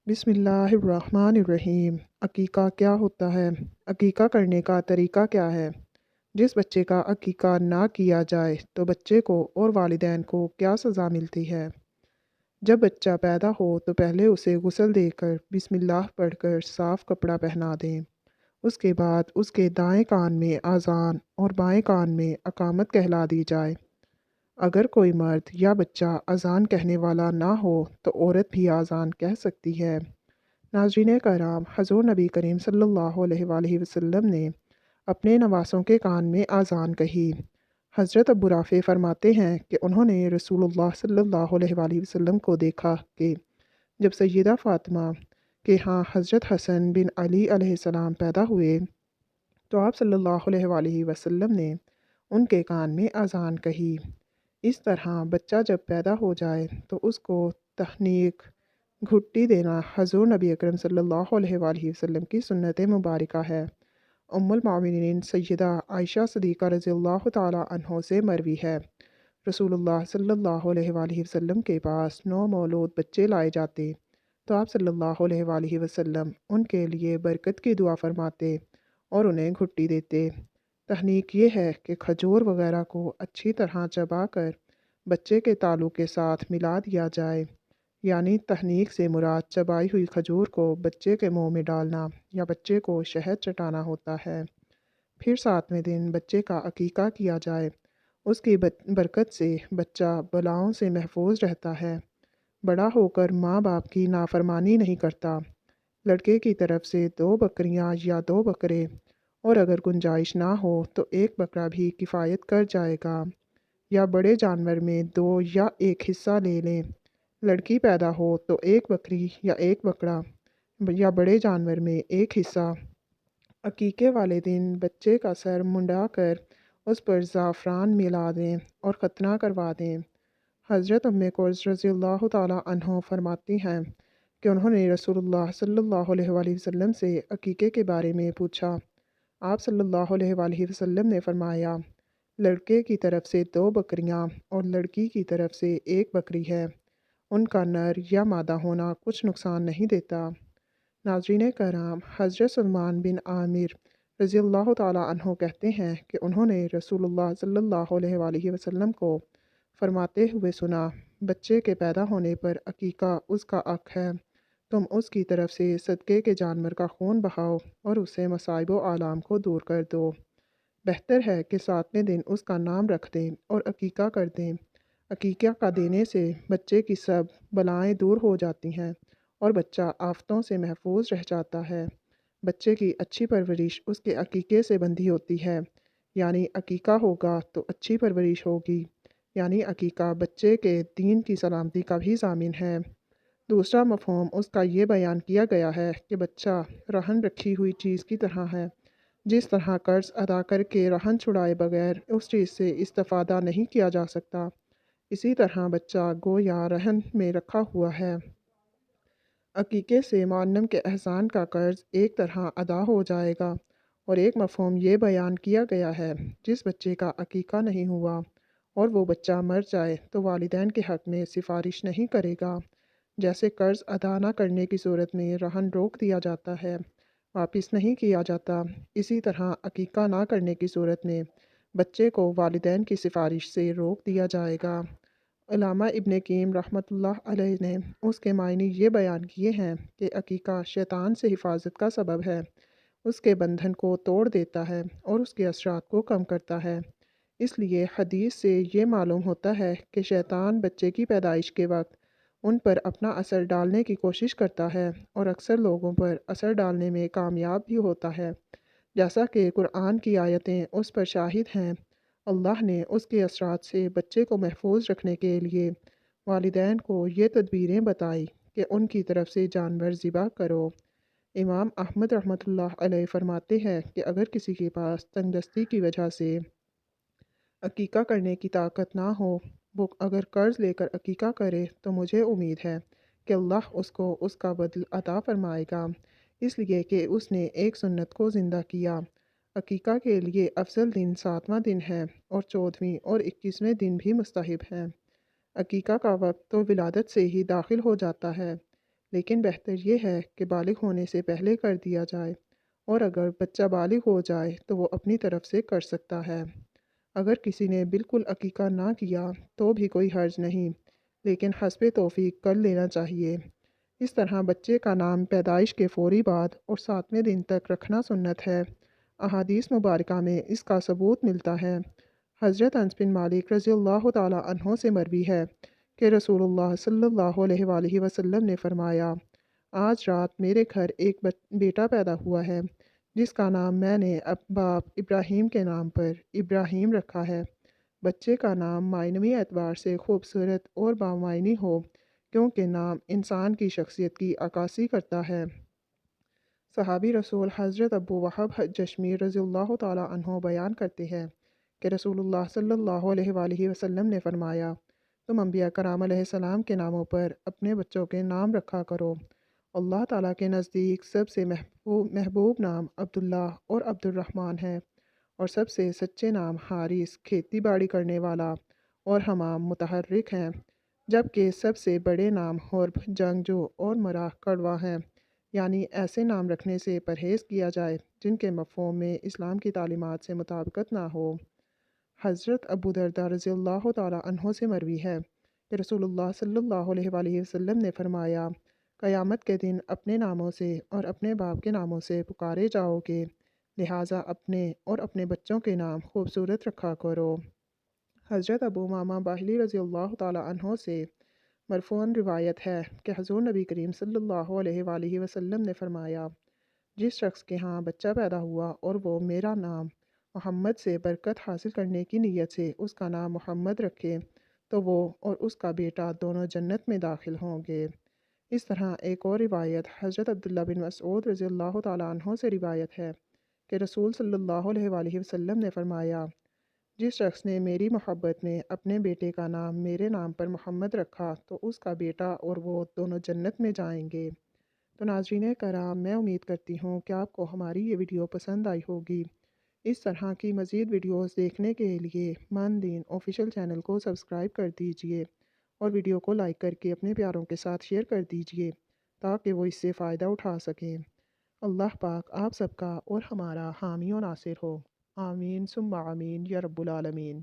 بسم اللہ الرحمن الرحیم۔ عقیقہ کیا ہوتا ہے؟ عقیقہ کرنے کا طریقہ کیا ہے؟ جس بچے کا عقیقہ نہ کیا جائے تو بچے کو اور والدین کو کیا سزا ملتی ہے؟ جب بچہ پیدا ہو تو پہلے اسے غسل دے کر بسم اللہ پڑھ کر صاف کپڑا پہنا دیں۔ اس کے بعد اس کے دائیں کان میں اذان اور بائیں کان میں اقامت کہلا دی جائے۔ اگر کوئی مرد یا بچہ اذان کہنے والا نہ ہو تو عورت بھی اذان کہہ سکتی ہے۔ ناظرین کرام، حضور نبی کریم صلی اللہ علیہ وآلہ وسلم نے اپنے نواسوں کے کان میں اذان کہی۔ حضرت ابو رافع فرماتے ہیں کہ انہوں نے رسول اللہ صلی اللہ علیہ وآلہ وسلم کو دیکھا کہ جب سیدہ فاطمہ کے ہاں حضرت حسن بن علی علیہ السلام پیدا ہوئے تو آپ صلی اللہ علیہ وآلہ وسلم نے ان کے کان میں اذان کہی۔ اس طرح بچہ جب پیدا ہو جائے تو اس کو تحنیک گھٹی دینا حضور نبی اکرم صلی اللہ علیہ وآلہ وسلم کی سنت مبارکہ ہے۔ ام المؤمنین سیدہ عائشہ صدیقہ رضی اللہ تعالیٰ عنہ سے مروی ہے، رسول اللہ صلی اللہ علیہ وآلہ وسلم کے پاس 9 مولود بچے لائے جاتے تو آپ صلی اللہ علیہ وآلہ وسلم ان کے لیے برکت کی دعا فرماتے اور انہیں گھٹی دیتے۔ تحنیک یہ ہے کہ کھجور وغیرہ کو اچھی طرح چبا کر بچے کے تالو کے ساتھ ملا دیا جائے، یعنی تحنیک سے مراد چبائی ہوئی کھجور کو بچے کے منہ میں ڈالنا یا بچے کو شہد چٹانا ہوتا ہے۔ پھر 7ویں دن بچے کا عقیقہ کیا جائے۔ اس کی برکت سے بچہ بلاؤں سے محفوظ رہتا ہے، بڑا ہو کر ماں باپ کی نافرمانی نہیں کرتا۔ لڑکے کی طرف سے 2 بکریاں یا 2 بکرے، اور اگر گنجائش نہ ہو تو 1 بکرا بھی کفایت کر جائے گا، یا بڑے جانور میں 2 یا 1 حصہ لے لیں۔ لڑکی پیدا ہو تو 1 بکری یا 1 بکرا یا بڑے جانور میں 1 حصہ۔ عقیقے والے دن بچے کا سر منڈا کر اس پر زعفران ملا دیں اور ختنہ کروا دیں۔ حضرت ام کلثوم رضی اللہ تعالیٰ عنہ فرماتی ہیں کہ انہوں نے رسول اللہ صلی اللہ علیہ وآلہ وسلم سے عقیقے کے بارے میں پوچھا۔ آپ صلی اللہ علیہ وآلہ وسلم نے فرمایا، لڑکے کی طرف سے 2 بکریاں اور لڑکی کی طرف سے 1 بکری ہے، ان کا نر یا مادہ ہونا کچھ نقصان نہیں دیتا۔ ناظرین کرام، حضرت سلمان بن عامر رضی اللہ تعالیٰ عنہ کہتے ہیں کہ انہوں نے رسول اللہ صلی اللہ علیہ وآلہ وسلم کو فرماتے ہوئے سنا، بچے کے پیدا ہونے پر عقیقہ اس کا حق ہے، تم اس کی طرف سے صدقے کے جانور کا خون بہاؤ اور اسے مصائب و آلام کو دور کر دو۔ بہتر ہے کہ 7ویں دن اس کا نام رکھ دیں اور عقیقہ کر دیں۔ عقیقہ کا دینے سے بچے کی سب بلائیں دور ہو جاتی ہیں اور بچہ آفتوں سے محفوظ رہ جاتا ہے۔ بچے کی اچھی پرورش اس کے عقیقے سے بندھی ہوتی ہے، یعنی عقیقہ ہوگا تو اچھی پرورش ہوگی، یعنی عقیقہ بچے کے دین کی سلامتی کا بھی ضامن ہے۔ دوسرا مفہوم اس کا یہ بیان کیا گیا ہے کہ بچہ رہن رکھی ہوئی چیز کی طرح ہے، جس طرح قرض ادا کر کے رہن چھڑائے بغیر اس چیز سے استفادہ نہیں کیا جا سکتا، اسی طرح بچہ گویا رہن میں رکھا ہوا ہے۔ عقیقے سے معلم کے احسان کا قرض ایک طرح ادا ہو جائے گا۔ اور ایک مفہوم یہ بیان کیا گیا ہے، جس بچے کا عقیقہ نہیں ہوا اور وہ بچہ مر جائے تو والدین کے حق میں سفارش نہیں کرے گا۔ جیسے قرض ادا نہ کرنے کی صورت میں رہن روک دیا جاتا ہے، واپس نہیں کیا جاتا، اسی طرح عقیقہ نہ کرنے کی صورت میں بچے کو والدین کی سفارش سے روک دیا جائے گا۔ علامہ ابن قیم رحمۃ اللہ علیہ نے اس کے معنی یہ بیان کیے ہیں کہ عقیقہ شیطان سے حفاظت کا سبب ہے، اس کے بندھن کو توڑ دیتا ہے اور اس کے اثرات کو کم کرتا ہے۔ اس لیے حدیث سے یہ معلوم ہوتا ہے کہ شیطان بچے کی پیدائش کے وقت ان پر اپنا اثر ڈالنے کی کوشش کرتا ہے اور اکثر لوگوں پر اثر ڈالنے میں کامیاب بھی ہوتا ہے، جیسا کہ قرآن کی آیتیں اس پر شاہد ہیں۔ اللہ نے اس کے اثرات سے بچے کو محفوظ رکھنے کے لیے والدین کو یہ تدبیریں بتائی کہ ان کی طرف سے جانور ذبح کرو۔ امام احمد رحمۃ اللہ علیہ فرماتے ہیں کہ اگر کسی کے پاس تنگ دستی کی وجہ سے عقیقہ کرنے کی طاقت نہ ہو، وہ اگر قرض لے کر عقیقہ کرے تو مجھے امید ہے کہ اللہ اس کو اس کا بدل عطا فرمائے گا، اس لیے کہ اس نے ایک سنت کو زندہ کیا۔ عقیقہ کے لیے افضل دن 7واں دن ہے اور 14ویں اور 21ویں دن بھی مستحب ہیں۔ عقیقہ کا وقت تو ولادت سے ہی داخل ہو جاتا ہے، لیکن بہتر یہ ہے کہ بالغ ہونے سے پہلے کر دیا جائے، اور اگر بچہ بالغ ہو جائے تو وہ اپنی طرف سے کر سکتا ہے۔ اگر کسی نے بالکل عقیقہ نہ کیا تو بھی کوئی حرج نہیں، لیکن حسب توفیق کر لینا چاہیے۔ اس طرح بچے کا نام پیدائش کے فوری بعد اور 7ویں دن تک رکھنا سنت ہے۔ احادیث مبارکہ میں اس کا ثبوت ملتا ہے۔ حضرت انس بن مالک رضی اللہ تعالیٰ عنہ سے مروی ہے کہ رسول اللہ صلی اللہ علیہ وآلہ وسلم نے فرمایا، آج رات میرے گھر ایک بیٹا پیدا ہوا ہے جس کا نام میں نے باپ ابراہیم کے نام پر ابراہیم رکھا ہے۔ بچے کا نام معنوی اعتبار سے خوبصورت اور بامعنی ہو، کیونکہ نام انسان کی شخصیت کی عکاسی کرتا ہے۔ صحابی رسول حضرت ابو وہب جشمی رضی اللہ تعالیٰ عنہ بیان کرتے ہیں کہ رسول اللہ صلی اللہ علیہ وآلہ وسلم نے فرمایا، تم انبیاء کرام علیہ السلام کے ناموں پر اپنے بچوں کے نام رکھا کرو۔ اللہ تعالیٰ کے نزدیک سب سے محبوب نام عبداللہ اور عبد الرحمن ہے، اور سب سے سچے نام حارث کھیتی باڑی کرنے والا اور حمام متحرک ہیں، جبکہ سب سے بڑے نام حرب جنگجو اور مراح کڑوا ہیں، یعنی ایسے نام رکھنے سے پرہیز کیا جائے جن کے مفہوم میں اسلام کی تعلیمات سے مطابقت نہ ہو۔ حضرت ابو درداء رضی اللہ تعالیٰ عنہ سے مروی ہے کہ رسول اللہ صلی اللہ علیہ وآلہ وسلم نے فرمایا، قیامت کے دن اپنے ناموں سے اور اپنے باپ کے ناموں سے پکارے جاؤ گے، لہٰذا اپنے اور اپنے بچوں کے نام خوبصورت رکھا کرو۔ حضرت ابو امامہ باہلی رضی اللہ تعالیٰ عنہ سے مرفوعاً روایت ہے کہ حضور نبی کریم صلی اللہ علیہ وآلہ وسلم نے فرمایا، جس شخص کے ہاں بچہ پیدا ہوا اور وہ میرا نام محمد سے برکت حاصل کرنے کی نیت سے اس کا نام محمد رکھے تو وہ اور اس کا بیٹا دونوں جنت میں داخل ہوں گے۔ اس طرح ایک اور روایت حضرت عبداللہ بن مسعود رضی اللہ تعالیٰ عنہ سے روایت ہے کہ رسول صلی اللہ علیہ وآلہ وسلم نے فرمایا، جس شخص نے میری محبت میں اپنے بیٹے کا نام میرے نام پر محمد رکھا تو اس کا بیٹا اور وہ دونوں جنت میں جائیں گے۔ تو ناظرین کرام، میں امید کرتی ہوں کہ آپ کو ہماری یہ ویڈیو پسند آئی ہوگی۔ اس طرح کی مزید ویڈیوز دیکھنے کے لیے من دین آفیشیل چینل کو سبسکرائب کر دیجئے اور ویڈیو کو لائک کر کے اپنے پیاروں کے ساتھ شیئر کر دیجئے تاکہ وہ اس سے فائدہ اٹھا سکیں۔ اللہ پاک آپ سب کا اور ہمارا حامی و ناصر ہو۔ آمین ثم آمین یا رب العالمین۔